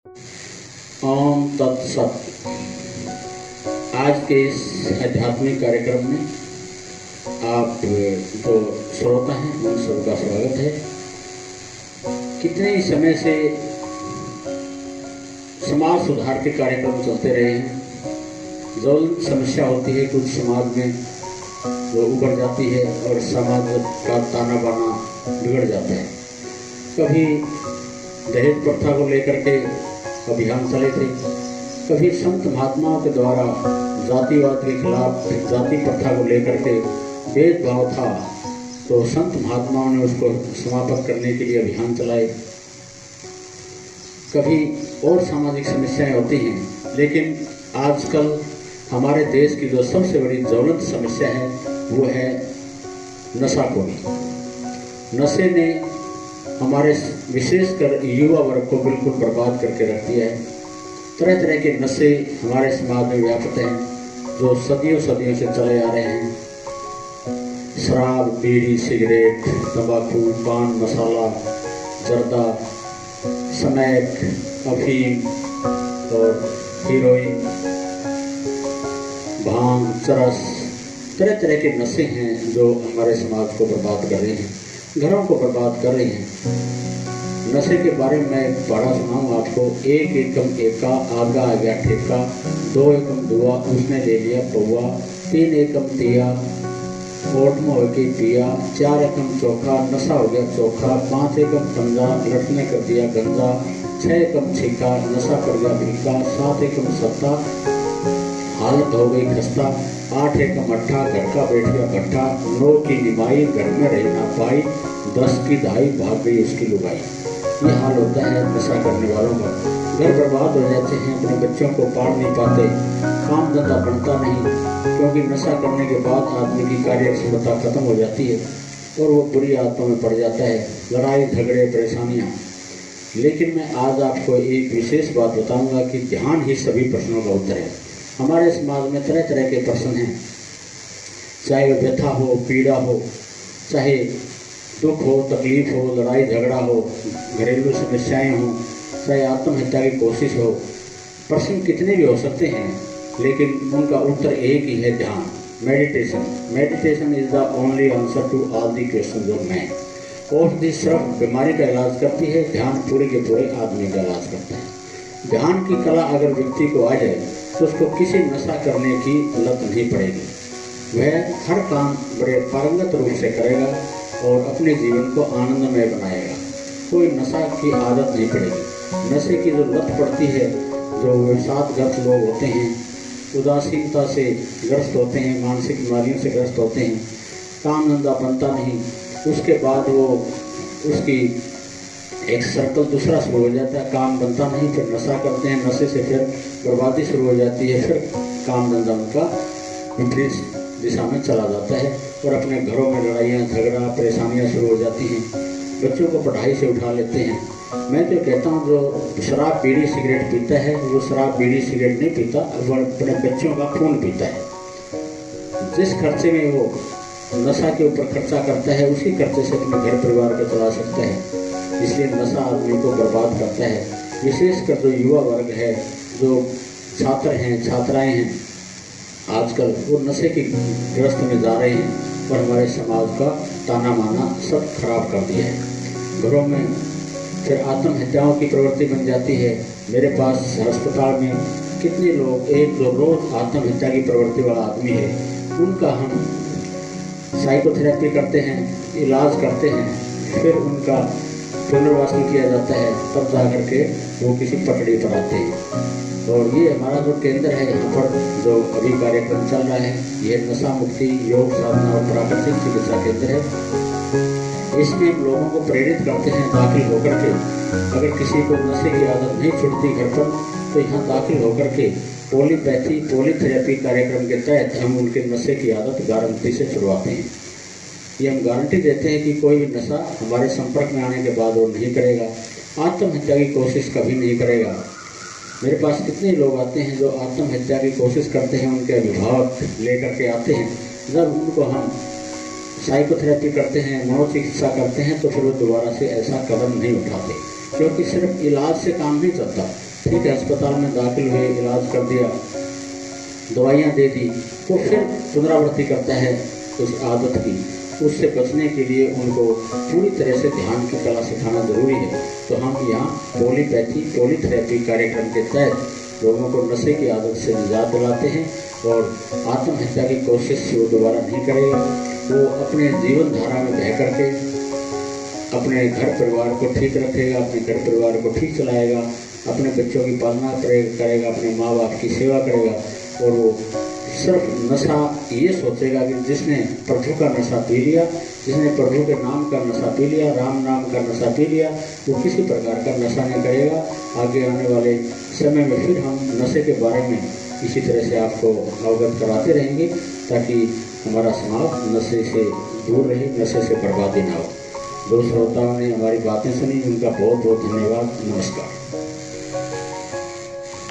ओम तत्सत। आज के इस आध्यात्मिक कार्यक्रम में आप जो श्रोता हैं उन सबका स्वागत है। कितने ही समय से समाज सुधार के कार्यक्रम चलते रहे हैं। ज्वलंत समस्या होती है कुछ समाज में जो उभर जाती है और समाज का ताना बाना बिगड़ जाता है। कभी दहेज प्रथा को लेकर के अभियान चले थे, कभी संत महात्माओं के द्वारा जातिवाद के खिलाफ जाति प्रथा को लेकर के भेदभाव था तो संत महात्माओं ने उसको समाप्त करने के लिए अभियान चलाए। कभी और सामाजिक समस्याएं होती हैं, लेकिन आजकल हमारे देश की जो सबसे बड़ी ज्वलंत समस्या है वो है नशाखोरी। नशे ने हमारे विशेषकर युवा वर्ग को बिल्कुल बर्बाद करके रख दिया है। तरह तरह के नशे हमारे समाज में व्याप्त हैं जो सदियों सदियों से चले आ रहे हैं। शराब, बीड़ी, सिगरेट, तंबाकू, पान मसाला, जर्दा, स्मैक, अफीम और हीरोइन, भांग, चरस, तरह तरह के नशे हैं जो हमारे समाज को बर्बाद कर रहे हैं, घरों को बर्बाद कर रहे हैं। नशे के बारे में मैं पढ़ा सुनाऊँ आपको। एक एकम एका आगा आ गया ठेका, दो एकम दुआ उसने ले लिया पौआ, तीन एकम दिया ओट में होके पिया, चार एकम चौखा नशा हो गया चौखा, पाँच एकम पंजा लटने कर दिया गंजा, छः एकम छिका नशा कर गया भिक्का, सात एकम सत्ता हालत हो गई खस्ता, आठ एकम अट्ठा घर का बैठ गया भट्ठा, नौ की निमाई घर में रह ना पाई, 10 की दहाई भाग गई उसकी लुगाई। ये हाल होता है नशा करने वालों का। घर बर्बाद हो जाते हैं, अपने बच्चों को पाल नहीं पाते, काम धंधा बनता नहीं, क्योंकि नशा करने के बाद आदमी की कार्य क्षमता खत्म हो जाती है और वो बुरी आदतों में पड़ जाता है, लड़ाई झगड़े परेशानियाँ। लेकिन मैं आज आपको एक विशेष बात बताऊंगा कि ध्यान ही सभी प्रश्नों का उत्तर है। हमारे समाज में तरह तरह के प्रश्न हैं, चाहे वो व्यथा हो, पीड़ा हो, चाहे दुख हो, तकलीफ हो, लड़ाई झगड़ा हो, घरेलू समस्याएं हो, चाहे आत्महत्या की कोशिश हो। प्रश्न कितने भी हो सकते हैं, लेकिन उनका उत्तर एक ही है, ध्यान, meditation. Meditation is the only answer to all the question of man. औषधि सिर्फ बीमारी का इलाज करती है, ध्यान पूरे के पूरे आदमी का इलाज करता है। ध्यान की कला अगर व्यक्ति को आ जाए तो उसको किसी नशा करने की लत नहीं पड़ेगी। वह हर काम बड़े पारंगत रूप से करेगा और अपने जीवन को आनंदमय बनाएगा। कोई नशा की आदत नहीं पड़ेगी। नशे की जो लत पड़ती है, जो विषादग्रस्त लोग होते हैं, उदासीनता से ग्रस्त होते हैं, मानसिक बीमारियों से ग्रस्त होते हैं, काम धंधा बनता नहीं, उसके बाद वो उसकी एक सर्कल दूसरा शुरू हो जाता है, काम बनता नहीं, फिर नशा करते हैं, नशे से फिर बर्बादी शुरू हो जाती है, फिर काम धंधा उनका विपरीत दिशा में चला जाता है और अपने घरों में लड़ाइयाँ झगड़ा परेशानियाँ शुरू हो जाती हैं। बच्चों को पढ़ाई से उठा लेते हैं। मैं तो कहता हूँ जो शराब बीड़ी सिगरेट पीता है वो शराब बीड़ी सिगरेट नहीं पीता, वो अपने बच्चों का खून पीता है। जिस खर्चे में वो नशा के ऊपर खर्चा करता है उसी खर्चे से अपने घर परिवार को चला सकता है। इसलिए नशा आदमी को बर्बाद करता है। विशेषकर जो युवा वर्ग है, जो छात्र हैं, छात्राएं हैं, आजकल वो नशे की ग्रस्त में जा रहे हैं और हमारे समाज का ताना माना सब खराब कर दिया है। घरों में फिर आत्महत्याओं की प्रवृत्ति बन जाती है। मेरे पास अस्पताल में कितने लोग एक दो रोज आत्महत्या की प्रवृत्ति वाला आदमी है, उनका हम साइकोथेरेपी करते हैं, इलाज करते हैं, फिर उनका पुनर्वासन किया जाता है, तब जा कर के वो किसी पटड़ी पर आते हैं। और ये हमारा जो केंद्र है, यहाँ पर जो अभी कार्यक्रम चल रहा है, ये नशा मुक्ति योग साधना और प्राकृतिक चिकित्सा केंद्र है। इसमें लोगों को प्रेरित करते हैं दाखिल होकर के। अगर किसी को नशे की आदत नहीं छूटती घर पर, तो यहाँ दाखिल होकर के पोलीपैथी पोलीथेरेपी कार्यक्रम के तहत हम उनके नशे की आदत गारंटी से छुड़वाते हैं। ये हम गारंटी देते हैं कि कोई भी नशा हमारे संपर्क में आने के बाद वो नहीं करेगा, आत्महत्या की कोशिश कभी नहीं करेगा। मेरे पास कितने लोग आते हैं जो आत्महत्या की कोशिश करते हैं, उनके अभिभावक लेकर के आते हैं। जब उनको हम साइकोथेरेपी करते हैं, मनोचिकित्सा करते हैं, तो फिर वो दोबारा से ऐसा कदम नहीं उठाते, क्योंकि सिर्फ इलाज से काम नहीं चलता। ठीक है, अस्पताल में दाखिल हुए, इलाज कर दिया, दवाइयाँ दे दी, वो फिर पुनरावृत्ति करता है उस आदत की। उससे बचने के लिए उनको पूरी तरह से ध्यान की कला सिखाना जरूरी है। तो हम यहाँ पॉलीथेरेपी कार्यक्रम के तहत लोगों को नशे की आदत से निजात दिलाते हैं और आत्महत्या की कोशिश वो दोबारा नहीं करेगा। वो अपने जीवन धारा में बह करके अपने घर परिवार को ठीक रखेगा, अपने घर परिवार को ठीक चलाएगा, अपने बच्चों की पालना करेगा, अपने माँ बाप की सेवा करेगा। और वो सिर्फ नशा ये सोचेगा कि जिसने प्रभु का नशा पी लिया, जिसने प्रभु के नाम का नशा पी लिया, राम नाम का नशा पी लिया, वो किसी प्रकार का नशा नहीं करेगा। आगे आने वाले समय में फिर हम नशे के बारे में इसी तरह से आपको अवगत कराते रहेंगे ताकि हमारा समाज नशे से दूर रहे, नशे से बर्बादी ना हो। दो श्रोताओं ने हमारी बातें सुनी, उनका बहुत बहुत धन्यवाद। नमस्कार।